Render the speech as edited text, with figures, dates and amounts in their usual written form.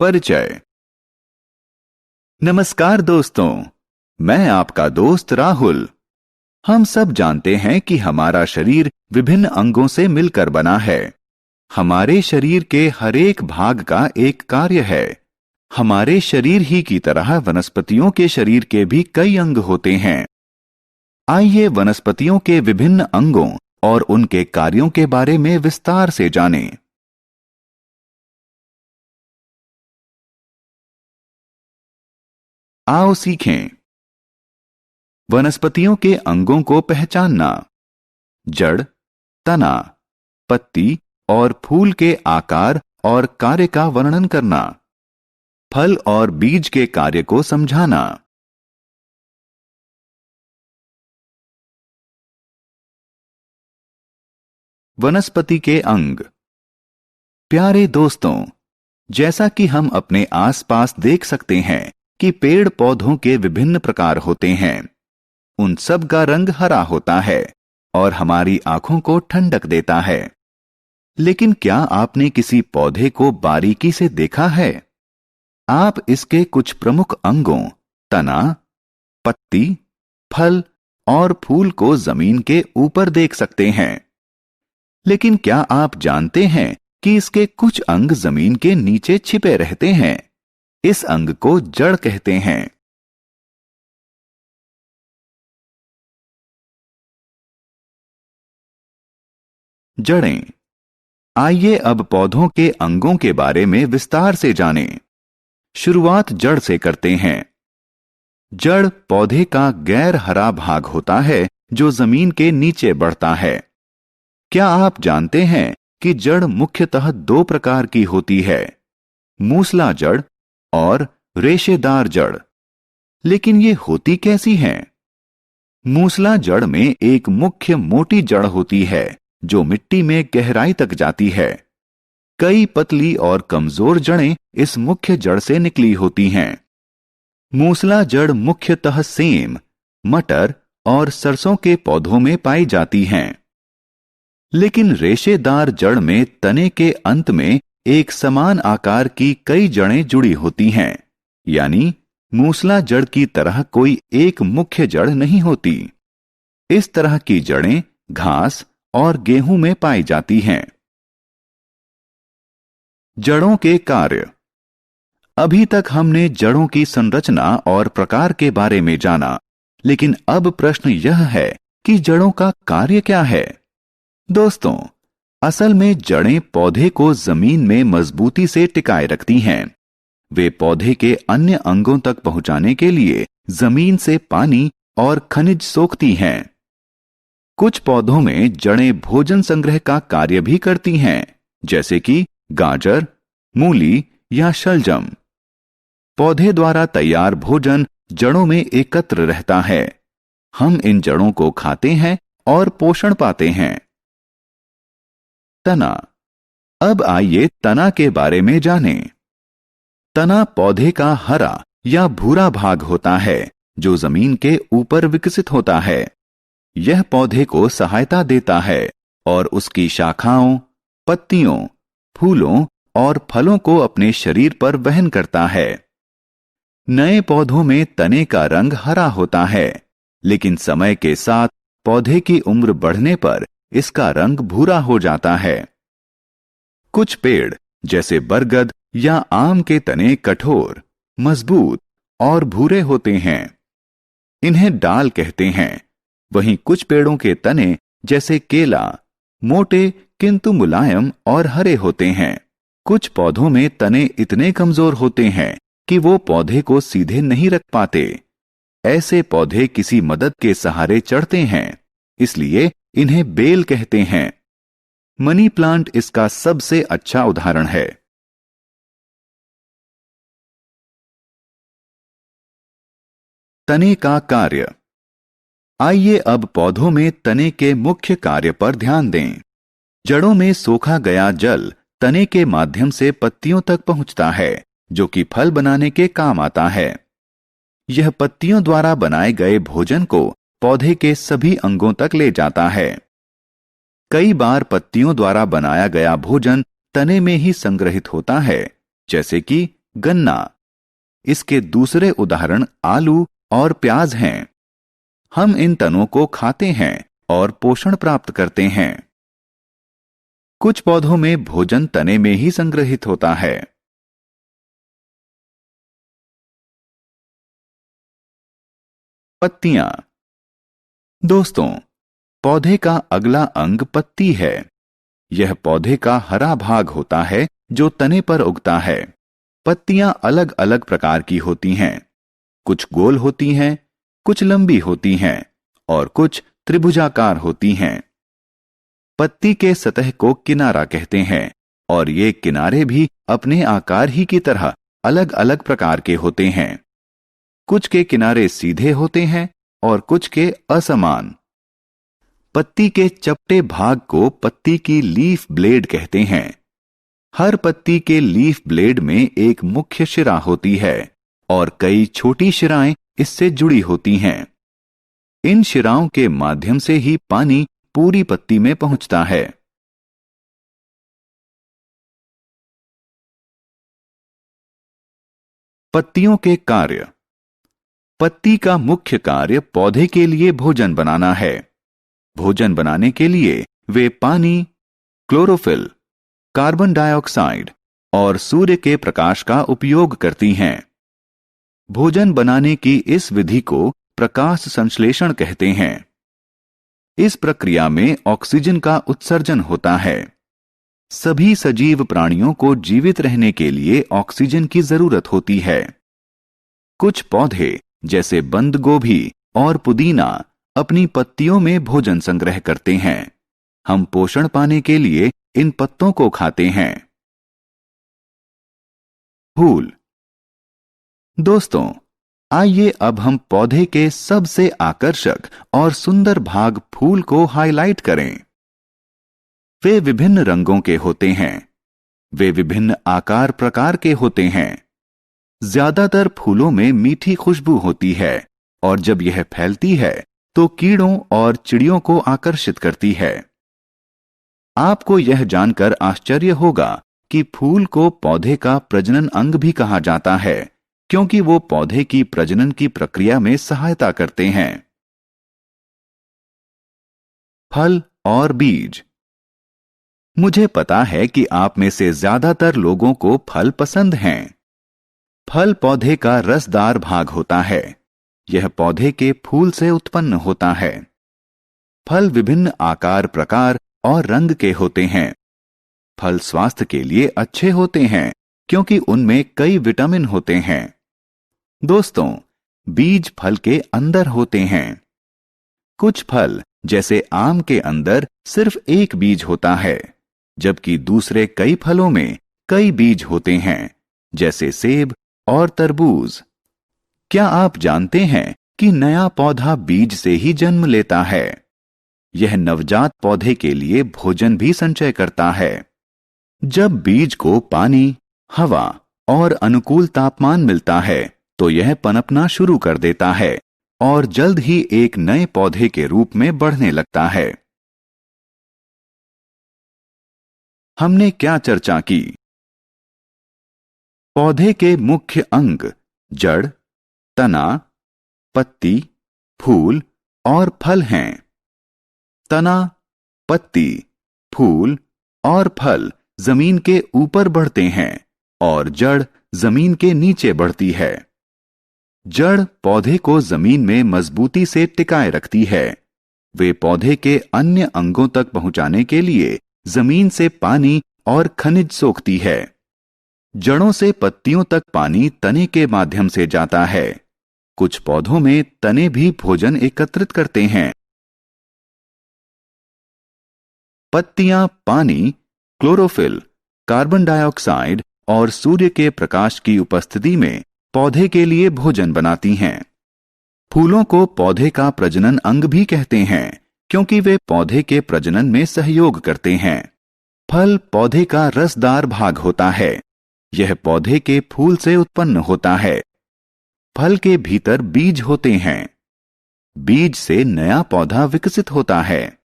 परिचय। नमस्कार दोस्तों, मैं आपका दोस्त राहुल। हम सब जानते हैं कि हमारा शरीर विभिन्न अंगों से मिलकर बना है। हमारे शरीर के हर एक भाग का एक कार्य है। हमारे शरीर ही की तरह वनस्पतियों के शरीर के भी कई अंग होते हैं। आइए वनस्पतियों के विभिन्न अंगों और उनके कार्यों के बारे में विस्तार से जानें। आओ सीखें। वनस्पतियों के अंगों को पहचानना। जड़, तना, पत्ती और फूल के आकार और कार्य का वर्णन करना। फल और बीज के कार्य को समझाना। वनस्पति के अंग। प्यारे दोस्तों, जैसा कि हम अपने आसपास देख सकते हैं कि पेड़ पौधों के विभिन्न प्रकार होते हैं। उन सब का रंग हरा होता है और हमारी आंखों को ठंडक देता है। लेकिन क्या आपने किसी पौधे को बारीकी से देखा है? आप इसके कुछ प्रमुख अंगों, तना, पत्ती, फल और फूल को जमीन के ऊपर देख सकते हैं। लेकिन क्या आप जानते हैं कि इसके कुछ अंग जमीन के नीचे छिपे रहते हैं? इस अंग को जड़ कहते हैं। जड़ें। आइए अब पौधों के अंगों के बारे में विस्तार से जानें। शुरुआत जड़ से करते हैं। जड़ पौधे का गैर हरा भाग होता है जो जमीन के नीचे बढ़ता है। क्या आप जानते हैं कि जड़ मुख्यतः दो प्रकार की होती है, मूसला जड़ और रेशेदार जड़। लेकिन ये होती कैसी हैं? मूसला जड़ में एक मुख्य मोटी जड़ होती है जो मिट्टी में गहराई तक जाती है। कई पतली और कमजोर जड़ें इस मुख्य जड़ से निकली होती हैं। मूसला जड़ मुख्यतः सेम, मटर और सरसों के पौधों में पाई जाती हैं। लेकिन रेशेदार जड़ में तने के अंत में एक समान आकार की कई जड़ें जुड़ी होती हैं, यानी मूसला जड़ की तरह कोई एक मुख्य जड़ नहीं होती। इस तरह की जड़ें घास और गेहूं में पाई जाती हैं। जड़ों के कार्य। अभी तक हमने जड़ों की संरचना और प्रकार के बारे में जाना, लेकिन अब प्रश्न यह है कि जड़ों का कार्य क्या है? दोस्तों, असल में जड़ें पौधे को जमीन में मजबूती से टिकाए रखती हैं। वे पौधे के अन्य अंगों तक पहुंचाने के लिए जमीन से पानी और खनिज सोखती हैं। कुछ पौधों में जड़ें भोजन संग्रह का कार्य भी करती हैं, जैसे कि गाजर, मूली या शलजम। पौधे द्वारा तैयार भोजन जड़ों में एकत्र रहता है। हम इन जड़ों को खाते हैं और पोषण पाते हैं। तना। अब आइए तना के बारे में जानें। तना पौधे का हरा या भूरा भाग होता है जो जमीन के ऊपर विकसित होता है। यह पौधे को सहायता देता है और उसकी शाखाओं, पत्तियों, फूलों और फलों को अपने शरीर पर वहन करता है। नए पौधों में तने का रंग हरा होता है, लेकिन समय के साथ पौधे की उम्र बढ़ने पर इसका रंग भूरा हो जाता है। कुछ पेड़ जैसे बरगद या आम के तने कठोर, मजबूत और भूरे होते हैं। इन्हें डाल कहते हैं। वहीं कुछ पेड़ों के तने जैसे केला मोटे किंतु मुलायम और हरे होते हैं। कुछ पौधों में तने इतने कमजोर होते हैं कि वो पौधे को सीधे नहीं रख पाते। ऐसे पौधे किसी मदद के सहारे चढ़ते हैं, इसलिए इन्हें बेल कहते हैं। मनी प्लांट इसका सबसे अच्छा उदाहरण है। तने का कार्य। आइए अब पौधों में तने के मुख्य कार्य पर ध्यान दें। जड़ों में सोखा गया जल तने के माध्यम से पत्तियों तक पहुंचता है, जो कि फल बनाने के काम आता है। यह पत्तियों द्वारा बनाए गए भोजन को पौधे के सभी अंगों तक ले जाता है। कई बार पत्तियों द्वारा बनाया गया भोजन तने में ही संग्रहित होता है, जैसे कि गन्ना। इसके दूसरे उदाहरण आलू और प्याज हैं। हम इन तनों को खाते हैं और पोषण प्राप्त करते हैं। कुछ पौधों में भोजन तने में ही संग्रहित होता है। पत्तियां। दोस्तों, पौधे का अगला अंग पत्ती है। यह पौधे का हरा भाग होता है जो तने पर उगता है। पत्तियां अलग अलग प्रकार की होती हैं। कुछ गोल होती हैं, कुछ लंबी होती हैं और कुछ त्रिभुजाकार होती हैं। पत्ती के सतह को किनारा कहते हैं और ये किनारे भी अपने आकार ही की तरह अलग अलग प्रकार के होते हैं। कुछ के किनारे सीधे होते हैं और कुछ के असमान। पत्ती के चपटे भाग को पत्ती की लीफ ब्लेड कहते हैं। हर पत्ती के लीफ ब्लेड में एक मुख्य शिरा होती है और कई छोटी शिराएं इससे जुड़ी होती हैं। इन शिराओं के माध्यम से ही पानी पूरी पत्ती में पहुंचता है। पत्तियों के कार्य। पत्ती का मुख्य कार्य पौधे के लिए भोजन बनाना है। भोजन बनाने के लिए वे पानी, क्लोरोफिल, कार्बन डाइऑक्साइड और सूर्य के प्रकाश का उपयोग करती हैं। भोजन बनाने की इस विधि को प्रकाश संश्लेषण कहते हैं। इस प्रक्रिया में ऑक्सीजन का उत्सर्जन होता है। सभी सजीव प्राणियों को जीवित रहने के लिए ऑक्सीजन की जरूरत होती है। कुछ पौधे जैसे बंद गोभी और पुदीना अपनी पत्तियों में भोजन संग्रह करते हैं। हम पोषण पाने के लिए इन पत्तों को खाते हैं। फूल। दोस्तों, आइए अब हम पौधे के सबसे आकर्षक और सुंदर भाग फूल को हाईलाइट करें। वे विभिन्न रंगों के होते हैं। वे विभिन्न आकार प्रकार के होते हैं। ज्यादातर फूलों में मीठी खुशबू होती है और जब यह फैलती है तो कीड़ों और चिड़ियों को आकर्षित करती है। आपको यह जानकर आश्चर्य होगा कि फूल को पौधे का प्रजनन अंग भी कहा जाता है, क्योंकि वो पौधे की प्रजनन की प्रक्रिया में सहायता करते हैं। फल और बीज। मुझे पता है कि आप में से ज्यादातर लोगों को फल पसंद हैं। फल पौधे का रसदार भाग होता है। यह पौधे के फूल से उत्पन्न होता है। फल विभिन्न आकार प्रकार और रंग के होते हैं। फल स्वास्थ्य के लिए अच्छे होते हैं क्योंकि उनमें कई विटामिन होते हैं। दोस्तों, बीज फल के अंदर होते हैं। कुछ फल जैसे आम के अंदर सिर्फ एक बीज होता है, जबकि दूसरे कई फलों में कई बीज होते हैं, जैसे सेब और तरबूज। क्या आप जानते हैं कि नया पौधा बीज से ही जन्म लेता है? यह नवजात पौधे के लिए भोजन भी संचय करता है। जब बीज को पानी, हवा और अनुकूल तापमान मिलता है तो यह पनपना शुरू कर देता है और जल्द ही एक नए पौधे के रूप में बढ़ने लगता है। हमने क्या चर्चा की? पौधे के मुख्य अंग जड़, तना, पत्ती, फूल और फल हैं। तना, पत्ती, फूल और फल जमीन के ऊपर बढ़ते हैं और जड़ जमीन के नीचे बढ़ती है। जड़ पौधे को जमीन में मजबूती से टिकाए रखती है। वे पौधे के अन्य अंगों तक पहुंचाने के लिए जमीन से पानी और खनिज सोखती है। जड़ों से पत्तियों तक पानी तने के माध्यम से जाता है। कुछ पौधों में तने भी भोजन एकत्रित करते हैं। पत्तियां पानी, क्लोरोफिल, कार्बन डाइऑक्साइड और सूर्य के प्रकाश की उपस्थिति में पौधे के लिए भोजन बनाती हैं। फूलों को पौधे का प्रजनन अंग भी कहते हैं, क्योंकि वे पौधे के प्रजनन में सहयोग करते हैं। फल पौधे का रसदार भाग होता है। यह पौधे के फूल से उत्पन्न होता है। फल के भीतर बीज होते हैं। बीज से नया पौधा विकसित होता है।